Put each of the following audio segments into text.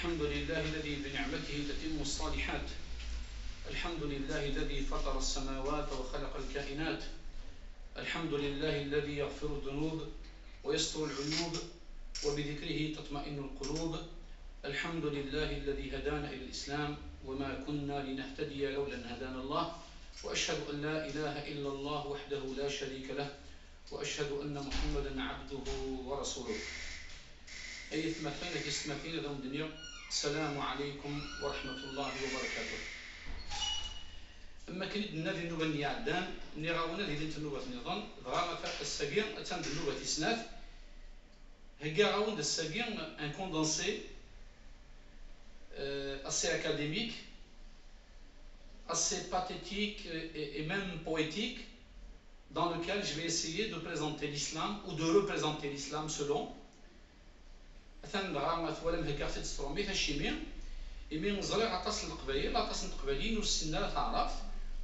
الحمد لله الذي بنعمته تتم الصالحات. الحمد لله الذي فطر السماوات وخلق الكائنات. الحمد لله الذي يغفر الذنوب ويستر العيوب وبذكره تطمئن القلوب. الحمد لله الذي هدانا إلى الإسلام وما كنا لنهتدي لولا أن هدانا الله. وأشهد أن لا إله إلا الله وحده لا شريك له وأشهد أن محمدا عبده ورسوله. أي ثمثين في ثمثين ذو الدنيا. السلام عليكم ورحمة الله وبركاته. أما كنت نادي نوبة نيعدان نيغاونا دي دينت نوبة نظام غاما فاق الساقين أتاند النوبة سناف هكا غاوند الساقين ان كوندنسي assez académique, assez pathétique et même poétique, dans lequel je vais essayer de présenter l'islam ou de représenter l'islam selon ثان مثلا هكا في تسترومي هالشيمي إمي نزرع عطاس القبايل عطاس القبايلين والسنة تعرف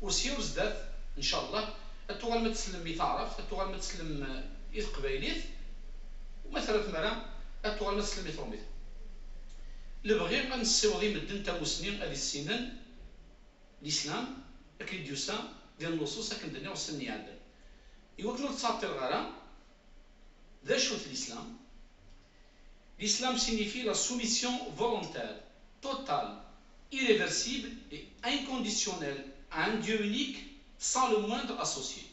وسير زدات إن شاء الله التوغال ما تسلم يتعرف التوغال ما تسلم يتقبايليت ومثلا مرة التوغال ما تسلم يتروميت لبغي غنسيوغي مدن تاموسنين هذه السنن الإسلام أكيد ديوسا ديال النصوص أكن الدنيا والسنية عندنا يوكلو تساطير غارة ذا شو في الإسلام. L'islam signifie la soumission volontaire, totale, irréversible et inconditionnelle à un Dieu unique sans le moindre associé.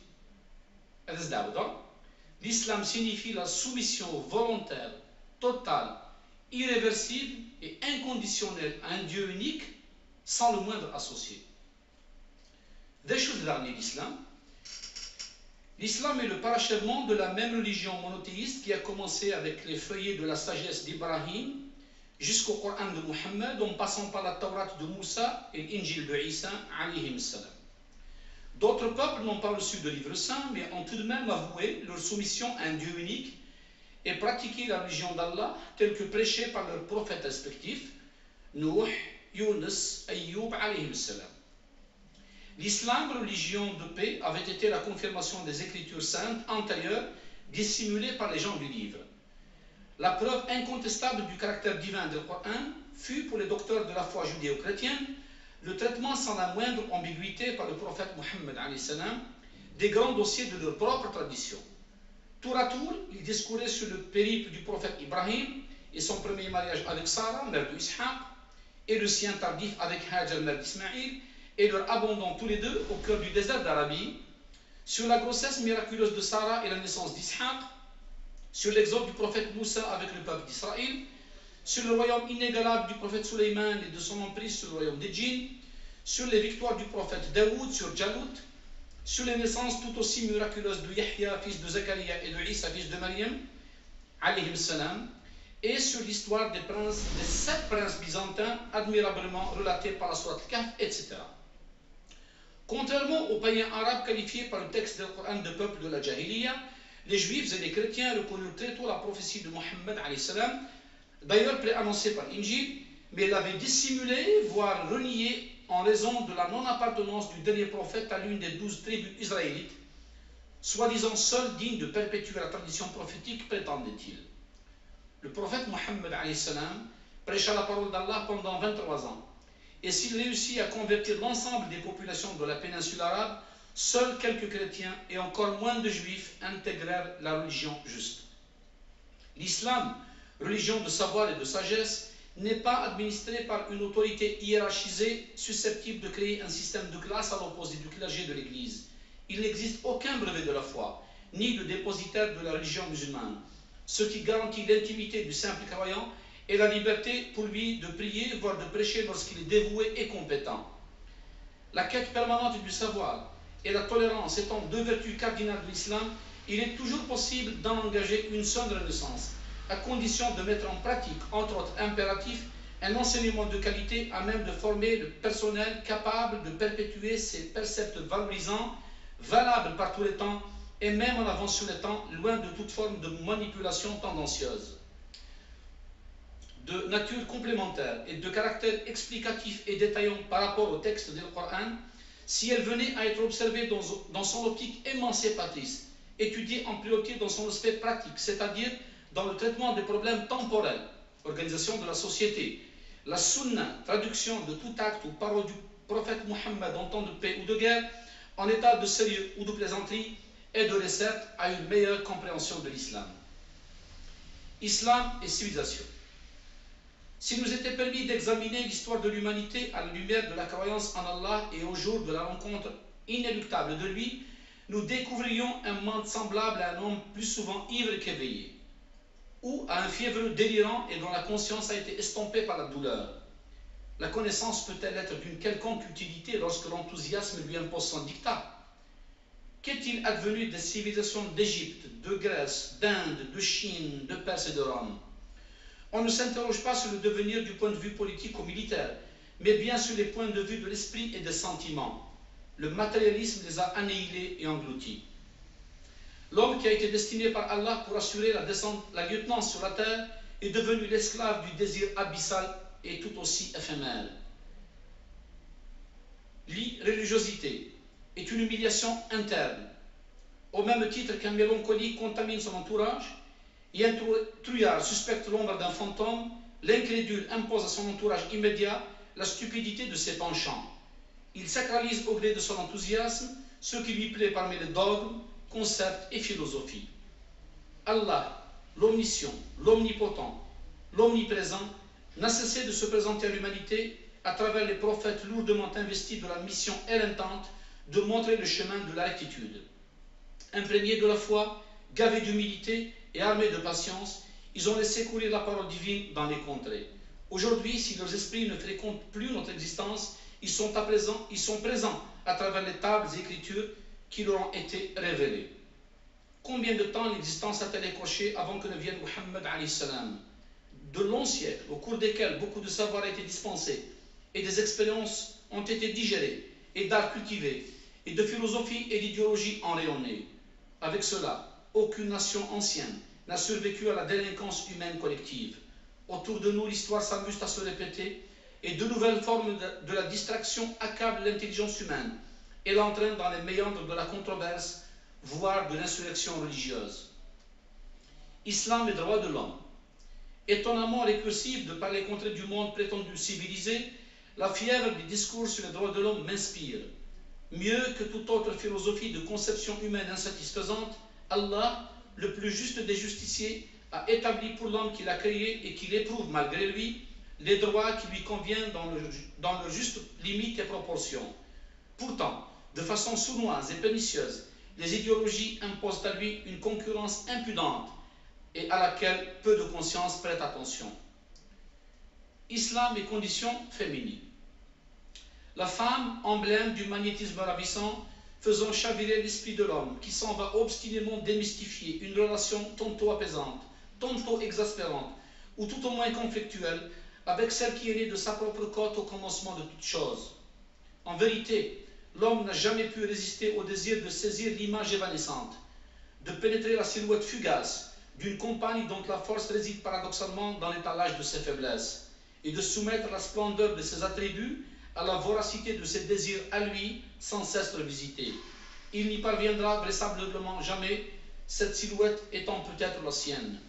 L'islam signifie la soumission volontaire, totale, irréversible et inconditionnelle à un Dieu unique sans le moindre associé. Des choses dernières l'islam. L'islam est le parachèvement de la même religion monothéiste qui a commencé avec les feuillets de la sagesse d'Ibrahim jusqu'au Coran de Muhammad, en passant par la Torah de Moussa et l'Injil de Isa alayhim salam. D'autres peuples n'ont pas reçu de livre saint, mais ont tout de même avoué leur soumission à un Dieu unique et pratiqué la religion d'Allah telle que prêchée par leurs prophètes respectifs, Nuh, Yunus, Ayyub alayhim salam. L'islam, religion de paix, avait été la confirmation des écritures saintes antérieures dissimulées par les gens du livre. La preuve incontestable du caractère divin du Coran fut pour les docteurs de la foi judéo-chrétienne le traitement sans la moindre ambiguïté par le prophète Mohammed des grands dossiers de leur propre tradition. Tour à tour, ils discouraient sur le périple du prophète Ibrahim et son premier mariage avec Sarah, mère de Ishaq, et le sien tardif avec Hajar, mère d'Ismaïl, et leur abandon tous les deux au cœur du désert d'Arabie, sur la grossesse miraculeuse de Sarah et la naissance d'Ishaq, sur l'exode du prophète Moussa avec le peuple d'Israël, sur le royaume inégalable du prophète Sulayman et de son emprise sur le royaume des djinns, sur les victoires du prophète Daoud sur Jalut, sur les naissances tout aussi miraculeuses de Yahya, fils de Zakaria, et de Isa, fils de Maryam, alayhim salam, et sur l'histoire des 7 princes byzantins admirablement relatés par la sourate Kahf, etc. Contrairement aux païens arabes qualifiés par le texte du Coran de peuple de la Jahiliya, les juifs et les chrétiens reconnurent très tôt la prophétie de Mohammed, d'ailleurs préannoncée par l'Injil, mais l'avaient dissimulée, voire reniée, en raison de la non-appartenance du dernier prophète à l'une des 12 tribus israélites, soi-disant seule digne de perpétuer la tradition prophétique, prétendait-il. Le prophète Mohammed prêcha la parole d'Allah pendant 23 ans. Et s'il réussit à convertir l'ensemble des populations de la péninsule arabe, seuls quelques chrétiens et encore moins de juifs intégrèrent la religion juste. L'islam, religion de savoir et de sagesse, n'est pas administré par une autorité hiérarchisée susceptible de créer un système de classe à l'opposé du clergé de l'Église. Il n'existe aucun brevet de la foi, ni de dépositaire de la religion musulmane, ce qui garantit l'intimité du simple croyant et la liberté pour lui de prier, voire de prêcher lorsqu'il est dévoué et compétent. La quête permanente du savoir, et la tolérance étant deux vertus cardinales de l'islam, il est toujours possible d'en engager une seule renaissance, à condition de mettre en pratique, entre autres impératifs, un enseignement de qualité à même de former le personnel capable de perpétuer ces préceptes valorisants, valables par tous les temps, et même en avance sur le temps, loin de toute forme de manipulation tendancieuse. De nature complémentaire et de caractère explicatif et détaillant par rapport au texte du Coran, si elle venait à être observée dans son optique émancipatrice, étudiée en priorité dans son aspect pratique, c'est-à-dire dans le traitement des problèmes temporels, organisation de la société, la sunna, traduction de tout acte ou parole du prophète Mohammed en temps de paix ou de guerre, en état de sérieux ou de plaisanterie, aiderait certes à une meilleure compréhension de l'islam. Islam et civilisation. S'il nous était permis d'examiner l'histoire de l'humanité à la lumière de la croyance en Allah et au jour de la rencontre inéluctable de lui, nous découvririons un monde semblable à un homme plus souvent ivre qu'éveillé, ou à un fiévreux délirant et dont la conscience a été estompée par la douleur. La connaissance peut-elle être d'une quelconque utilité lorsque l'enthousiasme lui impose son dictat? Qu'est-il advenu des civilisations d'Égypte, de Grèce, d'Inde, de Chine, de Perse et de Rome? On ne s'interroge pas sur le devenir du point de vue politique ou militaire, mais bien sur les points de vue de l'esprit et des sentiments. Le matérialisme les a annihilés et engloutis. L'homme qui a été destiné par Allah pour assurer la lieutenance sur la terre est devenu l'esclave du désir abyssal et tout aussi éphémère. L'irréligiosité est une humiliation interne, au même titre qu'un mélancolique contamine son entourage, et un trouillard suspecte l'ombre d'un fantôme, l'incrédule impose à son entourage immédiat la stupidité de ses penchants. Il sacralise au gré de son enthousiasme ce qui lui plaît parmi les dogmes, concepts et philosophies. Allah, l'omniscient, l'omnipotent, l'omniprésent, n'a cessé de se présenter à l'humanité à travers les prophètes lourdement investis de la mission éreintante de montrer le chemin de la rectitude. Imprégnés de la foi, gavés d'humilité et armés de patience, ils ont laissé courir la parole divine dans les contrées. Aujourd'hui, si leurs esprits ne fréquentent plus notre existence, ils sont présents à travers les tables et écritures qui leur ont été révélées. Combien de temps l'existence a-t-elle écorché avant que ne vienne Muhammad alayhi salam? De longs siècles, au cours desquels beaucoup de savoir a été dispensé, et des expériences ont été digérées, et d'art cultivé, et de philosophie et d'idéologie enrayonnées. Avec cela, aucune nation ancienne n'a survécu à la délinquance humaine collective. Autour de nous, l'histoire s'amuse à se répéter, et de nouvelles formes de la distraction accablent l'intelligence humaine et l'entraînent dans les méandres de la controverse, voire de l'insurrection religieuse. Islam et droits de l'homme. Étonnamment récursif de par les contrées du monde prétendu civilisé, la fièvre des discours sur les droits de l'homme m'inspire. Mieux que toute autre philosophie de conception humaine insatisfaisante, Allah, le plus juste des justiciers, a établi pour l'homme qu'il a créé et qu'il éprouve malgré lui les droits qui lui conviennent dans leur juste limite et proportion. Pourtant, de façon sournoise et pernicieuse, les idéologies imposent à lui une concurrence impudente et à laquelle peu de conscience prête attention. Islam et conditions féminines. La femme, emblème du magnétisme ravissant, faisant chavirer l'esprit de l'homme, qui s'en va obstinément démystifier une relation tantôt apaisante, tantôt exaspérante, ou tout au moins conflictuelle, avec celle qui est née de sa propre côte au commencement de toute chose. En vérité, l'homme n'a jamais pu résister au désir de saisir l'image évanescente, de pénétrer la silhouette fugace d'une compagne dont la force réside paradoxalement dans l'étalage de ses faiblesses, et de soumettre la splendeur de ses attributs à la voracité de ses désirs à lui, sans cesse revisités. Il n'y parviendra vraisemblablement jamais, cette silhouette étant peut-être la sienne.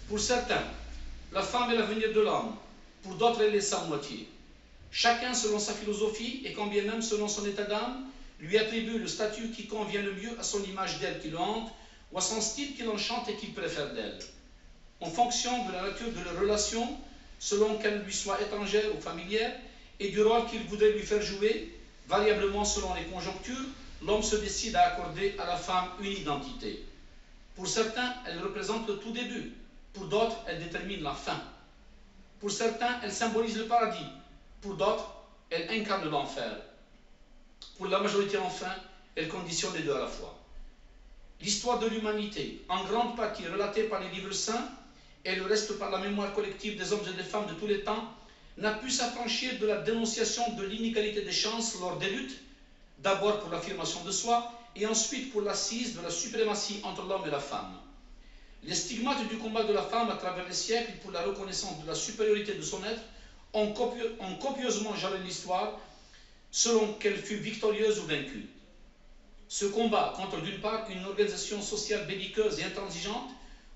Pour certains, la femme est l'avenir de l'homme, pour d'autres elle est sa moitié. Chacun selon sa philosophie et quand bien même selon son état d'âme, lui attribue le statut qui convient le mieux à son image d'elle qui le hante ou à son style qui l'enchante et qu'il préfère d'elle. En fonction de la nature de leur relation, selon qu'elle lui soit étrangère ou familière, et du rôle qu'il voudrait lui faire jouer, variablement selon les conjonctures, l'homme se décide à accorder à la femme une identité. Pour certains, elle représente le tout début, pour d'autres, elle détermine la fin. Pour certains, elle symbolise le paradis, pour d'autres, elle incarne l'enfer. Pour la majorité enfin, elle conditionne les deux à la fois. L'histoire de l'humanité, en grande partie relatée par les livres saints et le reste par la mémoire collective des hommes et des femmes de tous les temps, n'a pu s'affranchir de la dénonciation de l'inégalité des chances lors des luttes, d'abord pour l'affirmation de soi et ensuite pour l'assise de la suprématie entre l'homme et la femme. Les stigmates du combat de la femme à travers les siècles pour la reconnaissance de la supériorité de son être ont copieusement jalonné l'histoire selon qu'elle fut victorieuse ou vaincue. Ce combat contre d'une part une organisation sociale belliqueuse et intransigeante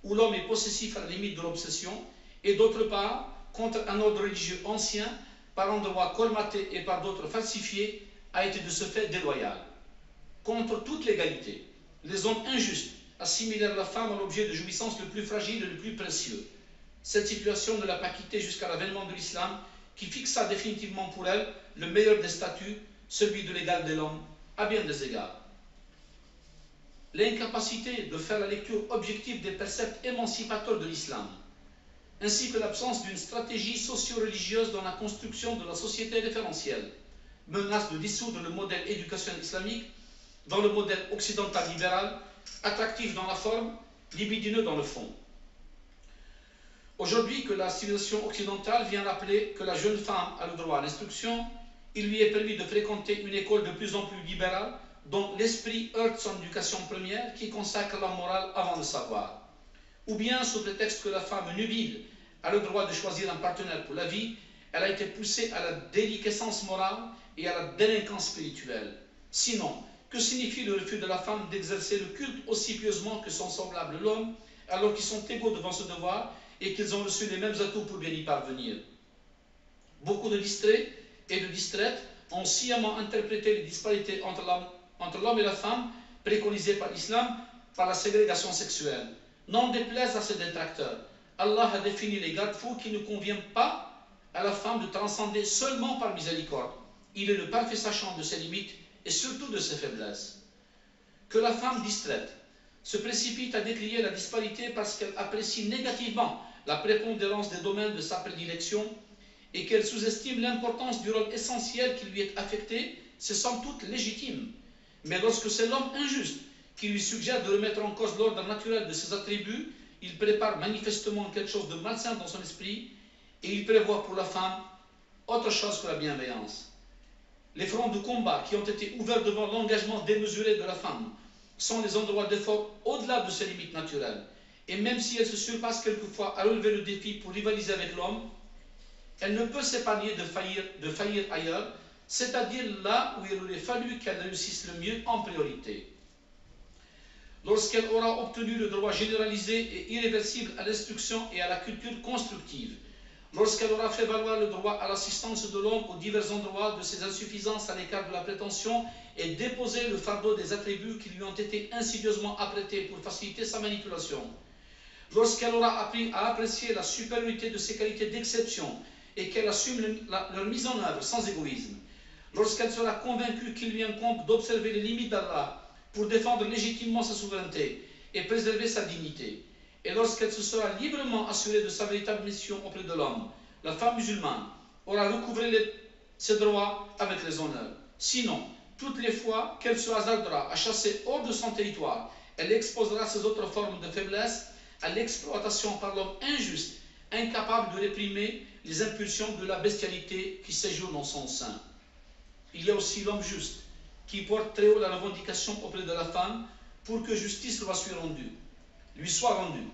où l'homme est possessif à la limite de l'obsession et d'autre part contre un ordre religieux ancien par endroits colmaté et par d'autres falsifié a été de ce fait déloyal. Contre toute l'égalité, les hommes injustes assimilèrent la femme à l'objet de jouissance le plus fragile et le plus précieux. Cette situation ne l'a pas quittée jusqu'à l'avènement de l'islam qui fixa définitivement pour elle le meilleur des statuts, celui de l'égal de l'homme, à bien des égards. L'incapacité de faire la lecture objective des préceptes émancipateurs de l'islam, ainsi que l'absence d'une stratégie socio-religieuse dans la construction de la société référentielle, menace de dissoudre le modèle éducationnel islamique dans le modèle occidental libéral, attractif dans la forme, libidineux dans le fond. Aujourd'hui que la civilisation occidentale vient rappeler que la jeune femme a le droit à l'instruction, il lui est permis de fréquenter une école de plus en plus libérale dont l'esprit heurte son éducation première qui consacre la morale avant le savoir. Ou bien, sous prétexte que la femme nubile a le droit de choisir un partenaire pour la vie, elle a été poussée à la déliquescence morale et à la délinquance spirituelle. Sinon, que signifie le refus de la femme d'exercer le culte aussi pieusement que son semblable l'homme, alors qu'ils sont égaux devant ce devoir et qu'ils ont reçu les mêmes atouts pour bien y parvenir? Beaucoup de distraits et de distraites ont sciemment interprété les disparités entre l'homme et la femme préconisées par l'islam par la ségrégation sexuelle. N'en déplaise à ses détracteurs, Allah a défini les garde-fous qui ne conviennent pas à la femme de transcender seulement par miséricorde. Il est le parfait sachant de ses limites et surtout de ses faiblesses. Que la femme distraite se précipite à décrier la disparité parce qu'elle apprécie négativement la prépondérance des domaines de sa prédilection et qu'elle sous-estime l'importance du rôle essentiel qui lui est affecté, c'est sans doute légitime. Mais lorsque c'est l'homme injuste qui lui suggère de remettre en cause l'ordre naturel de ses attributs, il prépare manifestement quelque chose de malsain dans son esprit et il prévoit pour la femme autre chose que la bienveillance. Les fronts de combat qui ont été ouverts devant l'engagement démesuré de la femme sont les endroits d'effort au-delà de ses limites naturelles. Et même si elle se surpasse quelquefois à relever le défi pour rivaliser avec l'homme, elle ne peut s'épargner de faillir ailleurs, c'est-à-dire là où il aurait fallu qu'elle réussisse le mieux en priorité. Lorsqu'elle aura obtenu le droit généralisé et irréversible à l'instruction et à la culture constructive, lorsqu'elle aura fait valoir le droit à l'assistance de l'homme aux divers endroits de ses insuffisances à l'écart de la prétention et déposé le fardeau des attributs qui lui ont été insidieusement apprêtés pour faciliter sa manipulation, lorsqu'elle aura appris à apprécier la supériorité de ses qualités d'exception et qu'elle assume leur mise en œuvre sans égoïsme, lorsqu'elle sera convaincue qu'il lui incombe d'observer les limites d'Allah pour défendre légitimement sa souveraineté et préserver sa dignité, et lorsqu'elle se sera librement assurée de sa véritable mission auprès de l'homme, la femme musulmane aura recouvré ses droits avec les honneurs. Sinon, toutes les fois qu'elle se hasardera à chasser hors de son territoire, elle exposera ses autres formes de faiblesse à l'exploitation par l'homme injuste, incapable de réprimer les impulsions de la bestialité qui séjourne dans son sein. Il y a aussi l'homme juste, qui porte très haut la revendication auprès de la femme pour que justice lui soit rendue,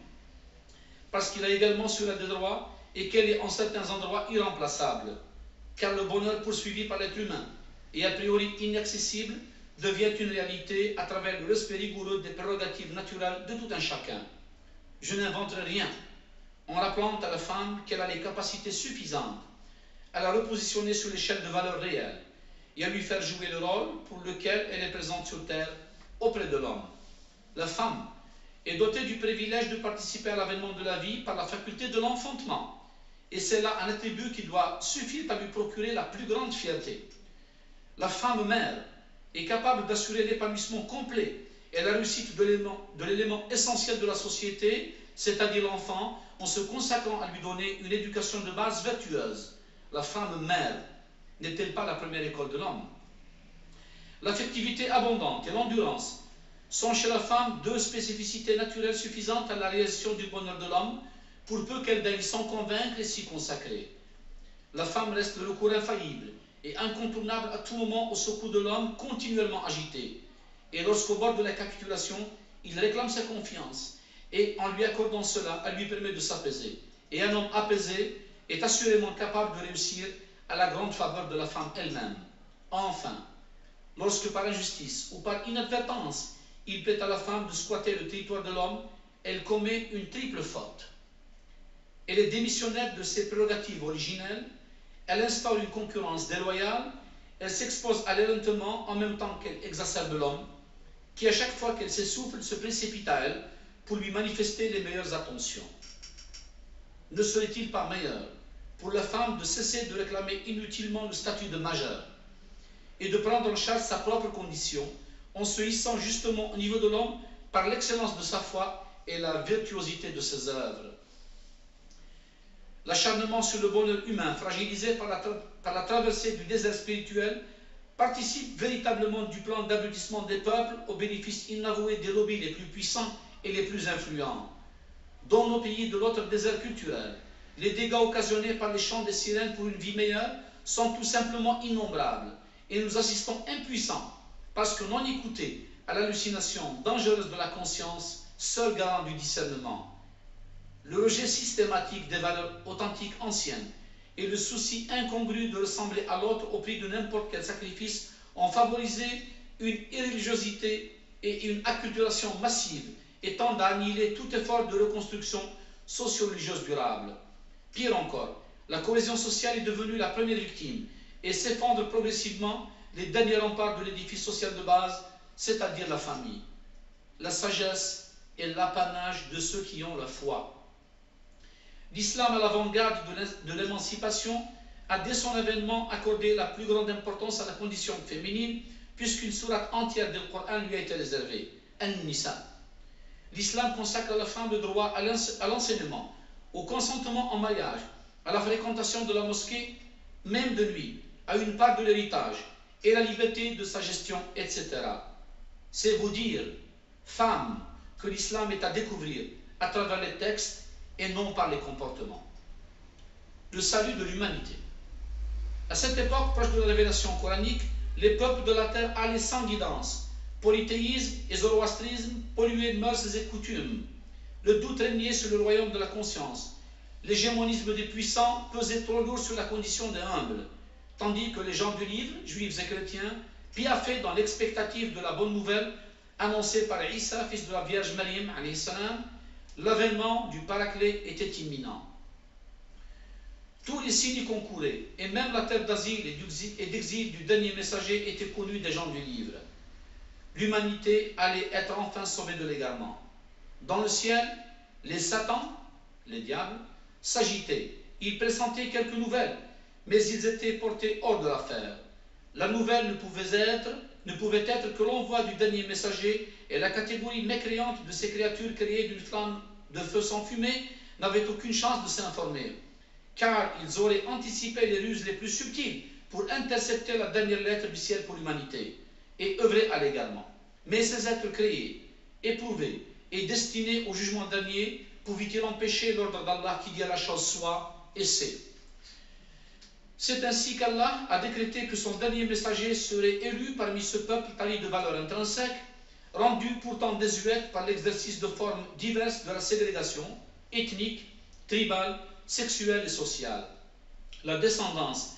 parce qu'il a également sur elle des droits et qu'elle est en certains endroits irremplaçable, car le bonheur poursuivi par l'être humain et a priori inaccessible devient une réalité à travers le respect rigoureux des prérogatives naturelles de tout un chacun. Je n'inventerai rien en rappelant à la femme qu'elle a les capacités suffisantes à la repositionner sur l'échelle de valeurs réelles et à lui faire jouer le rôle pour lequel elle est présente sur terre auprès de l'homme. La femme est dotée du privilège de participer à l'avènement de la vie par la faculté de l'enfantement, et c'est là un attribut qui doit suffire à lui procurer la plus grande fierté. La femme mère est capable d'assurer l'épanouissement complet et la réussite de l'élément essentiel de la société, c'est-à-dire l'enfant, en se consacrant à lui donner une éducation de base vertueuse. La femme mère n'est-elle pas la première école de l'homme? L'affectivité abondante et l'endurance sont chez la femme deux spécificités naturelles suffisantes à la réalisation du bonheur de l'homme, pour peu qu'elle daigne s'en convaincre et s'y consacrer. La femme reste le recours infaillible et incontournable à tout moment au secours de l'homme continuellement agité. Et lorsqu'au bord de la capitulation, il réclame sa confiance, et en lui accordant cela, elle lui permet de s'apaiser. Et un homme apaisé est assurément capable de réussir à la grande faveur de la femme elle-même. Enfin, lorsque par injustice ou par inadvertance, il plaît à la femme de squatter le territoire de l'homme, elle commet une triple faute. Elle est démissionnaire de ses prérogatives originelles, elle instaure une concurrence déloyale, elle s'expose à l'éreintement en même temps qu'elle exacerbe l'homme, qui à chaque fois qu'elle s'essouffle se précipite à elle pour lui manifester les meilleures attentions. Ne serait-il pas meilleur pour la femme de cesser de réclamer inutilement le statut de majeure et de prendre en charge sa propre condition en se hissant justement au niveau de l'homme par l'excellence de sa foi et la virtuosité de ses œuvres? L'acharnement sur le bonheur humain, fragilisé par la traversée du désert spirituel, participe véritablement du plan d'abrutissement des peuples au bénéfice inavoué des lobbies les plus puissants et les plus influents. Dans nos pays de l'autre désert culturel, les dégâts occasionnés par les chants des sirènes pour une vie meilleure sont tout simplement innombrables, et nous assistons impuissants, parce que non écoutés, à l'hallucination dangereuse de la conscience, seul garant du discernement. Le rejet systématique des valeurs authentiques anciennes et le souci incongru de ressembler à l'autre au prix de n'importe quel sacrifice ont favorisé une irréligiosité et une acculturation massive et tendent à annihiler tout effort de reconstruction socio-religieuse durable. Pire encore, la cohésion sociale est devenue la première victime et s'effondrent progressivement les derniers remparts de l'édifice social de base, c'est-à-dire la famille. La sagesse est l'apanage de ceux qui ont la foi. L'islam à l'avant-garde de l'émancipation a dès son avènement accordé la plus grande importance à la condition féminine, puisqu'une sourate entière du Coran lui a été réservée, An-Nisa. L'islam consacre à la femme le droit à l'enseignement, au consentement en mariage, à la fréquentation de la mosquée, même de nuit, à une part de l'héritage, et la liberté de sa gestion, etc. C'est vous dire, femmes, que l'islam est à découvrir à travers les textes et non par les comportements. Le salut de l'humanité. À cette époque, proche de la révélation coranique, les peuples de la terre allaient sans guidance, polythéisme et zoroastrisme polluaient de mœurs et coutumes, le doute régnait sur le royaume de la conscience, l'hégémonisme des puissants pesait trop lourd sur la condition des humbles, tandis que les gens du livre, juifs et chrétiens, piaffaient dans l'expectative de la bonne nouvelle annoncée par Isa, fils de la Vierge Maryam, alayhi salam. L'avènement du Paraclet était imminent. Tous les signes y concouraient, et même la terre d'asile et d'exil du dernier messager était connue des gens du livre. L'humanité allait être enfin sauvée de l'égarement. Dans le ciel, les satans, les diables, s'agitaient. Ils pressentaient quelques nouvelles, mais ils étaient portés hors de l'affaire. La nouvelle ne pouvait être que l'envoi du dernier messager, et la catégorie mécréante de ces créatures créées d'une flamme de feu sans fumée n'avait aucune chance de s'informer, car ils auraient anticipé les ruses les plus subtiles pour intercepter la dernière lettre du ciel pour l'humanité et œuvrer à l'égarement. Mais ces êtres créés, éprouvés et destinés au jugement dernier, pouvaient-ils empêcher l'ordre d'Allah qui dit à la chose soit et c'est? C'est ainsi qu'Allah a décrété que son dernier messager serait élu parmi ce peuple tali de valeur intrinsèque, rendu pourtant désuète par l'exercice de formes diverses de la ségrégation ethnique, tribale, sexuelle et sociale. La descendance,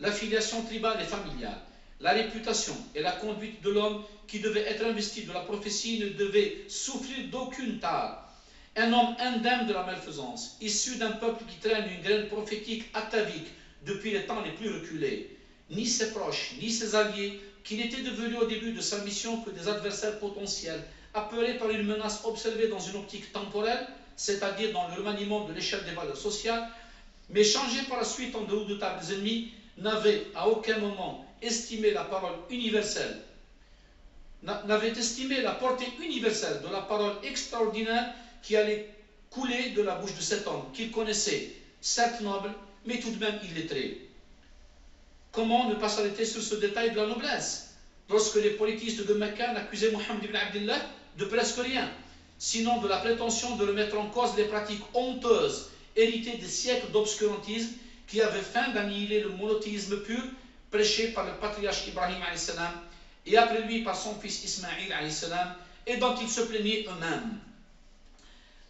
l'affiliation tribale et familiale, la réputation et la conduite de l'homme qui devait être investi de la prophétie ne devait souffrir d'aucune tare. Un homme indemne de la malfaisance, issu d'un peuple qui traîne une graine prophétique atavique depuis les temps les plus reculés, ni ses proches, ni ses alliés, qui n'étaient devenus au début de sa mission que des adversaires potentiels, apeurés par une menace observée dans une optique temporelle, c'est-à-dire dans le remaniement de l'échelle des valeurs sociales, mais changés par la suite en de redoutables ennemis, n'avaient à aucun moment estimé la parole universelle, n'avaient estimé la portée universelle de la parole extraordinaire qui allait couler de la bouche de cet homme, qu'il connaissait, certes noble, mais tout de même illettré. Comment ne pas s'arrêter sur ce détail de la noblesse? Lorsque les politistes de Mecca accusaient Mohammed ibn Abdullah de presque rien, sinon de la prétention de remettre en cause les pratiques honteuses héritées des siècles d'obscurantisme qui avaient faim d'annihiler le monothéisme pur prêché par le patriarche Ibrahim alayhi salam et après lui par son fils Ismaïl alayhi salam et dont ils se plaignaient eux-mêmes.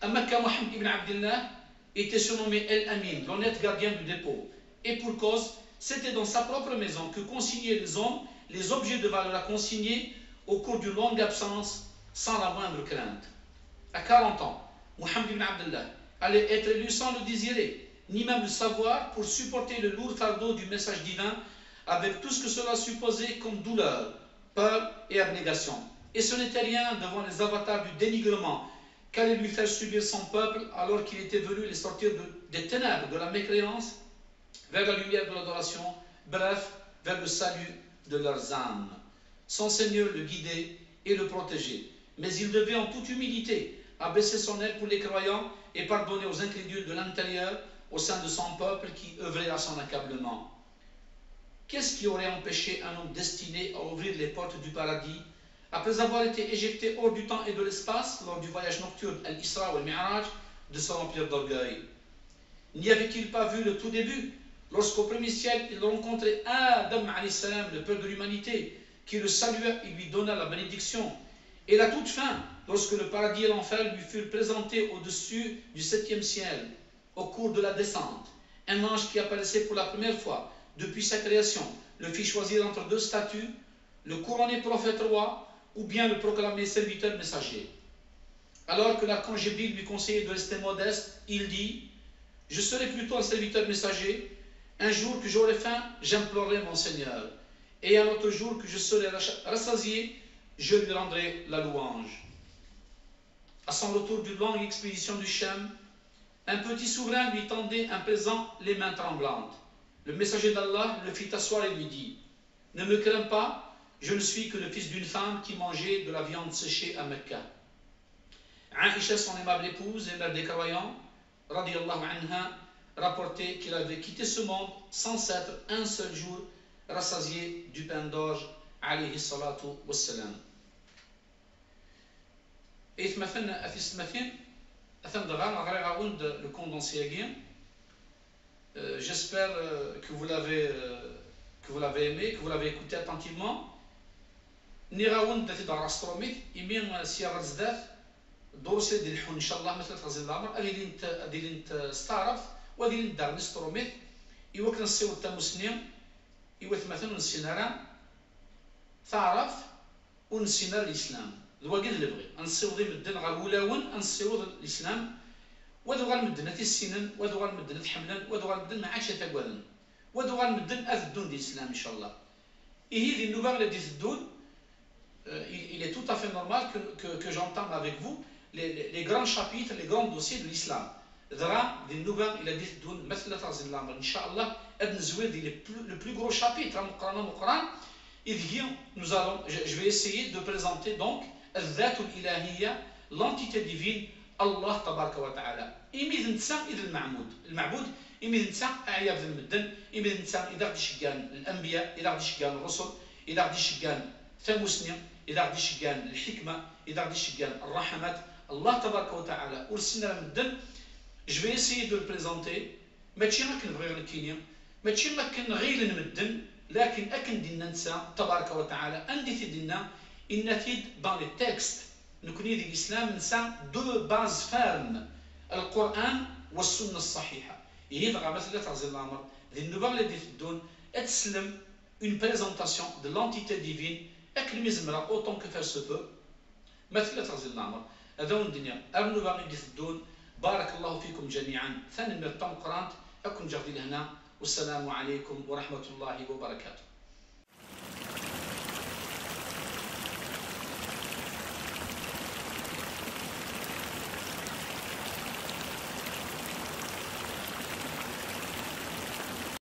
À Mecca, Mohammed ibn Abdullah était surnommé El-Amin, l'honnête gardien du dépôt. Et pour cause, c'était dans sa propre maison que consignaient les hommes les objets de valeur à consigner au cours d'une longue absence sans la moindre crainte. À 40 ans, Mohammed ibn Abdullah allait être élu sans le désirer, ni même le savoir pour supporter le lourd fardeau du message divin avec tout ce que cela supposait comme douleur, peur et abnégation. Et ce n'était rien devant les avatars du dénigrement qu'allait lui faire subir son peuple alors qu'il était venu les sortir des ténèbres de la mécréance vers la lumière de l'adoration, bref, vers le salut de leurs âmes. Son Seigneur le guidait et le protégeait, mais il devait en toute humilité abaisser son aile pour les croyants et pardonner aux incrédules de l'intérieur au sein de son peuple qui œuvrait à son accablement. Qu'est-ce qui aurait empêché un homme destiné à ouvrir les portes du paradis après avoir été éjecté hors du temps et de l'espace lors du voyage nocturne Al-Isra ou Al-Mi'raj de se remplir d'orgueil? N'y avait-il pas vu le tout début, lorsqu'au premier ciel il rencontrait Adam alayhi salam, le père de l'humanité, qui le salua et lui donna la bénédiction, et la toute fin, lorsque le paradis et l'enfer lui furent présentés au-dessus du 7e ciel, au cours de la descente, un ange qui apparaissait pour la première fois depuis sa création le fit choisir entre deux statuts, le couronner prophète roi ou bien le proclamer serviteur messager. Alors que l'archange Jibril lui conseillait de rester modeste, il dit: je serai plutôt un serviteur messager. Un jour que j'aurai faim, j'implorerai mon Seigneur, et un autre jour que je serai rassasié, je lui rendrai la louange. À son retour d'une longue expédition du Cham, un petit souverain lui tendait un présent les mains tremblantes. Le messager d'Allah le fit asseoir et lui dit: ne me crains pas, je ne suis que le fils d'une femme qui mangeait de la viande séchée à Mecca. Aïcha, son aimable épouse et mère des croyants, radiyallahu anha, rapportait qu'il avait quitté ce monde sans s'être un seul jour rassasié du pain d'orge, alayhi salatu wassalam. Et le condensé. J'espère que vous l'avez aimé, que vous l'avez écouté attentivement. نراون داتي دار استروميت يمين سيارة زداف دورسي ديال الحون ان شاء الله مثل تغزل الامر ادي انت استعرف وادي دار استروميت ايوا كنسيو التمسنيم ايوا مثلا نسينا تعرف ونسينا الاسلام ذوا كاع اللي بغي نسيو ذي مدن غالولاون نسيو الاسلام وذو غالمدن السنن وذو غالمدن حملا وذو غالمدن ما عادش تاكوالن وذو غالمدن اذدون ديال الاسلام ان شاء الله. Et هذه النوبه اللي تدون il est tout à fait normal que j'entende avec vous les grands chapitres, les grands dossiers de l'islam. Le plus gros chapitre, je vais essayer de présenter donc l'entité divine, Allah tabaraka wa ta'ala. إميذ نتسا إذا المعبود إميذ نتسا أعياب ذي المدن إميذ نتسا إذا غدي شكان الأنبياء إذا غدي شكان الرسل إذا غدي شكان ثموسنيا إذا غدي شكان الحكمة إذا غدي شكان الرحمات الله تبارك وتعالى ورسلنا المدن. Je vais essayer de le présenter ماشي ما كنبغي نكينيا ماشي ما كنغير نمدن لكن أكن دينا نتسا تبارك وتعالى أندي دينا إن تيد dans les textes نكوني دي الإسلام نسا دو باز فارم القرآن والسنة الصحيحة. إيه دغا مثلا تعزي الأمر ذي النوبة اللي تدون تسلم une présentation de l'entité divine أكل مزمرة autant que faire se peut مثلا تعزي الأمر هذا هو الدنيا النوبة اللي تدون. بارك الله فيكم جميعا. ثاني من القرآن أكون جاردي لهنا والسلام عليكم ورحمة الله وبركاته.